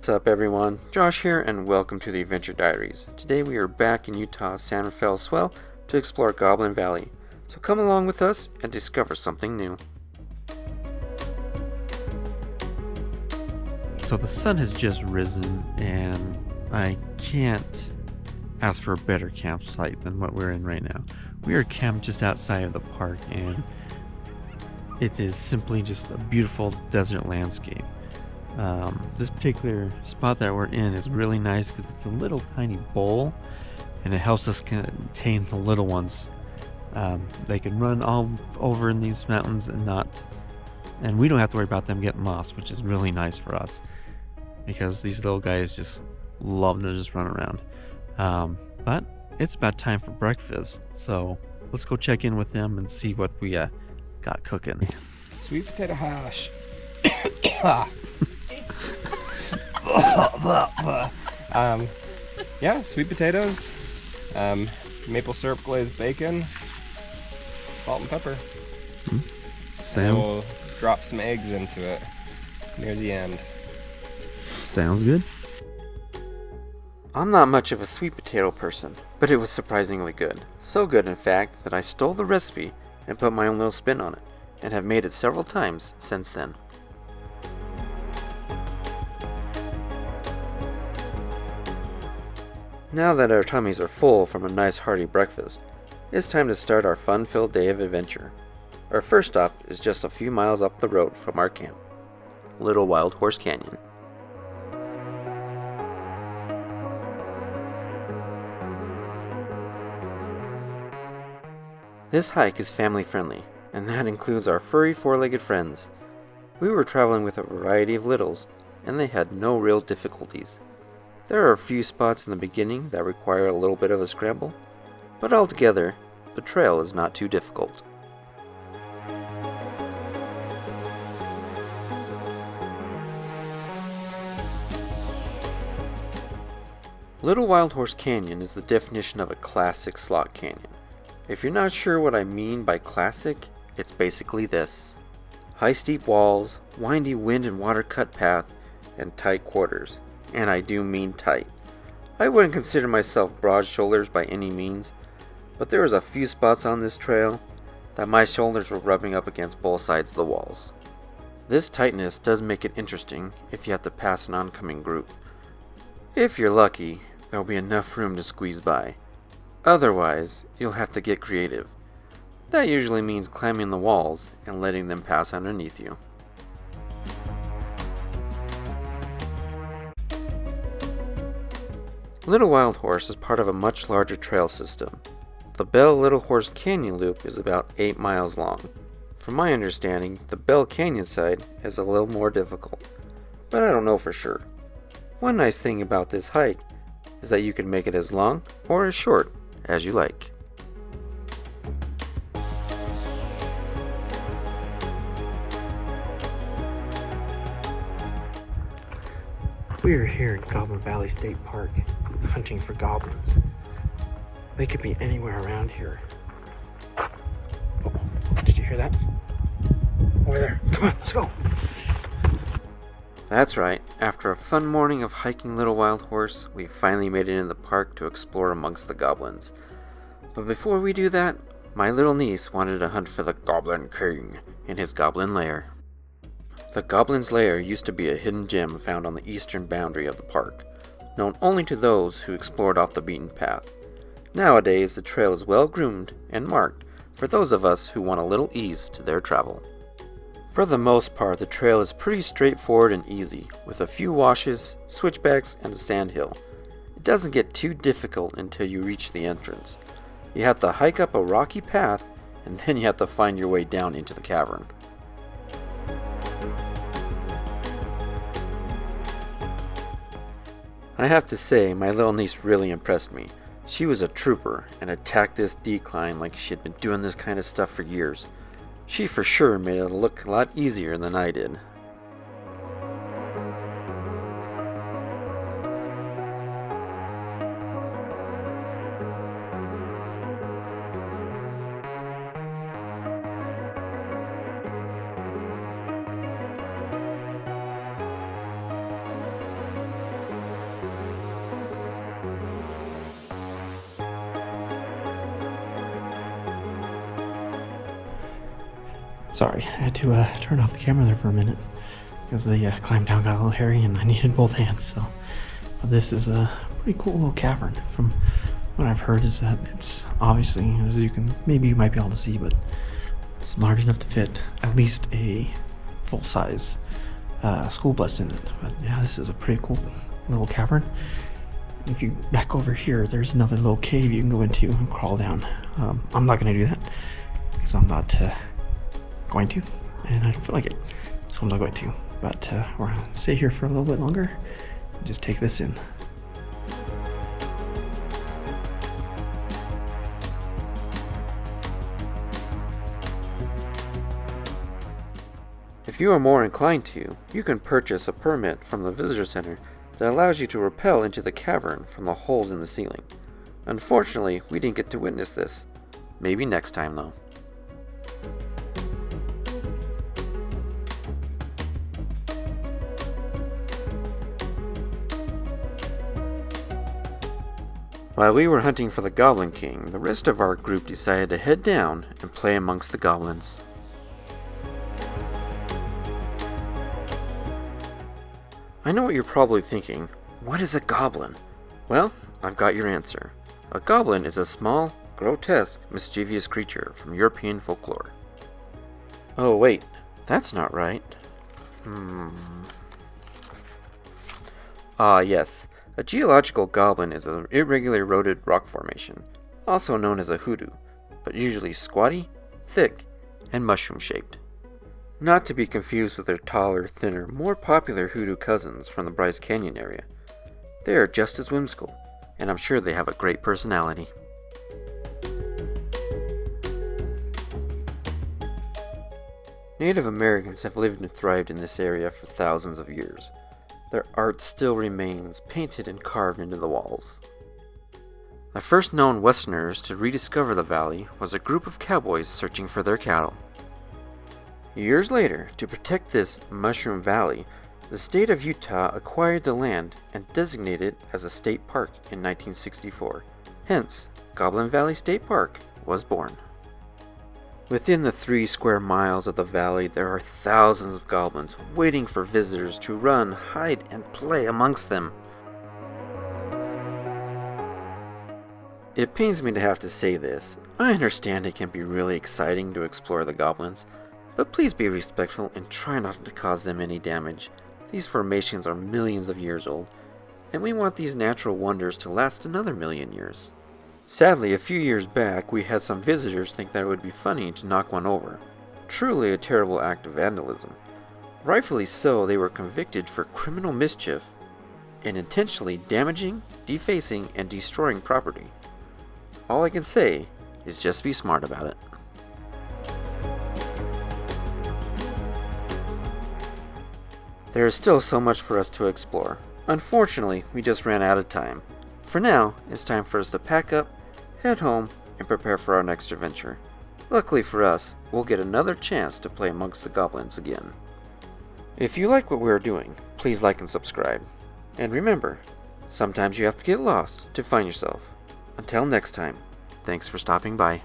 What's up everyone, Josh here and welcome to the Adventure Diaries. Today we are back in Utah's San Rafael Swell to explore Goblin Valley. So come along with us and discover something new. So the sun has just risen and I can't ask for a better campsite than what we're in right now. We are camped just outside of the park and it is simply just a beautiful desert landscape. This particular spot that we're in is really nice because it's a little tiny bowl and it helps us contain the little ones. They can run all over in these mountains and we don't have to worry about them getting lost, which is really nice for us because these little guys just love to just run around. But it's about time for breakfast, so let's go check in with them and see what we got cooking. Sweet potato hash. Yeah, sweet potatoes, maple syrup glazed bacon, salt and pepper. And we'll drop some eggs into it near the end. Sounds good. I'm not much of a sweet potato person, but it was surprisingly good. So good, in fact, that I stole the recipe and put my own little spin on it, and have made it several times since then. Now that our tummies are full from a nice hearty breakfast, it's time to start our fun-filled day of adventure. Our first stop is just a few miles up the road from our camp, Little Wild Horse Canyon. This hike is family friendly, and that includes our furry four-legged friends. We were traveling with a variety of littles, and they had no real difficulties. There are a few spots in the beginning that require a little bit of a scramble, but altogether, the trail is not too difficult. Little Wild Horse Canyon is the definition of a classic slot canyon. If you're not sure what I mean by classic, it's basically this. High steep walls, windy wind and water cut path, and tight quarters. And I do mean tight. I wouldn't consider myself broad shoulders by any means, but there was a few spots on this trail that my shoulders were rubbing up against both sides of the walls. This tightness does make it interesting if you have to pass an oncoming group. If you're lucky, there'll be enough room to squeeze by. Otherwise, you'll have to get creative. That usually means climbing the walls and letting them pass underneath you. Little Wild Horse is part of a much larger trail system. The Bell Little Horse Canyon Loop is about 8 miles long. From my understanding, the Bell Canyon side is a little more difficult, but I don't know for sure. One nice thing about this hike is that you can make it as long or as short as you like. We are here in Goblin Valley State Park, hunting for goblins. They could be anywhere around here. Oh, did you hear that? Over there. Come on, let's go. That's right. After a fun morning of hiking Little Wild Horse, we finally made it in the park to explore amongst the goblins. But before we do that, my little niece wanted to hunt for the Goblin King in his goblin lair. The Goblin's Lair used to be a hidden gem found on the eastern boundary of the park, known only to those who explored off the beaten path. Nowadays, the trail is well groomed and marked for those of us who want a little ease to their travel. For the most part, the trail is pretty straightforward and easy, with a few washes, switchbacks, and a sandhill. It doesn't get too difficult until you reach the entrance. You have to hike up a rocky path, and then you have to find your way down into the cavern. I have to say, my little niece really impressed me. She was a trooper and attacked this decline like she had been doing this kind of stuff for years. She for sure made it look a lot easier than I did. Sorry, I had to turn off the camera there for a minute because the climb down got a little hairy and I needed both hands. So, but this is a pretty cool little cavern. From what I've heard is that it's obviously, as you might be able to see, but it's large enough to fit at least a full-size school bus in it. But yeah, this is a pretty cool little cavern. If you back over here, there's another little cave you can go into and crawl down. I'm not going to do that because I'm not going to, and I don't feel like it, so I'm not going to. But we're going to stay here for a little bit longer and just take this in. If you are more inclined to, you can purchase a permit from the visitor center that allows you to rappel into the cavern from the holes in the ceiling. Unfortunately, we didn't get to witness this. Maybe next time though. While we were hunting for the Goblin King, the rest of our group decided to head down and play amongst the goblins. I know what you're probably thinking. What is a goblin? Well, I've got your answer. A goblin is a small, grotesque, mischievous creature from European folklore. Oh wait, that's not right. Yes. A geological goblin is an irregularly eroded rock formation, also known as a hoodoo, but usually squatty, thick, and mushroom-shaped. Not to be confused with their taller, thinner, more popular hoodoo cousins from the Bryce Canyon area. They are just as whimsical, and I'm sure they have a great personality. Native Americans have lived and thrived in this area for thousands of years. Their art still remains painted and carved into the walls. The first known Westerners to rediscover the valley was a group of cowboys searching for their cattle. Years later, to protect this Mushroom Valley, the state of Utah acquired the land and designated it as a state park in 1964. Hence, Goblin Valley State Park was born. Within the 3 square miles of the valley, there are thousands of goblins waiting for visitors to run, hide, and play amongst them. It pains me to have to say this. I understand it can be really exciting to explore the goblins, but please be respectful and try not to cause them any damage. These formations are millions of years old, and we want these natural wonders to last another million years. Sadly, a few years back, we had some visitors think that it would be funny to knock one over. Truly a terrible act of vandalism. Rightfully so, they were convicted for criminal mischief and intentionally damaging, defacing, and destroying property. All I can say is just be smart about it. There is still so much for us to explore. Unfortunately, we just ran out of time. For now, it's time for us to pack up, head home, and prepare for our next adventure. Luckily for us, we'll get another chance to play amongst the goblins again. If you like what we're doing, please like and subscribe. And remember, sometimes you have to get lost to find yourself. Until next time, thanks for stopping by.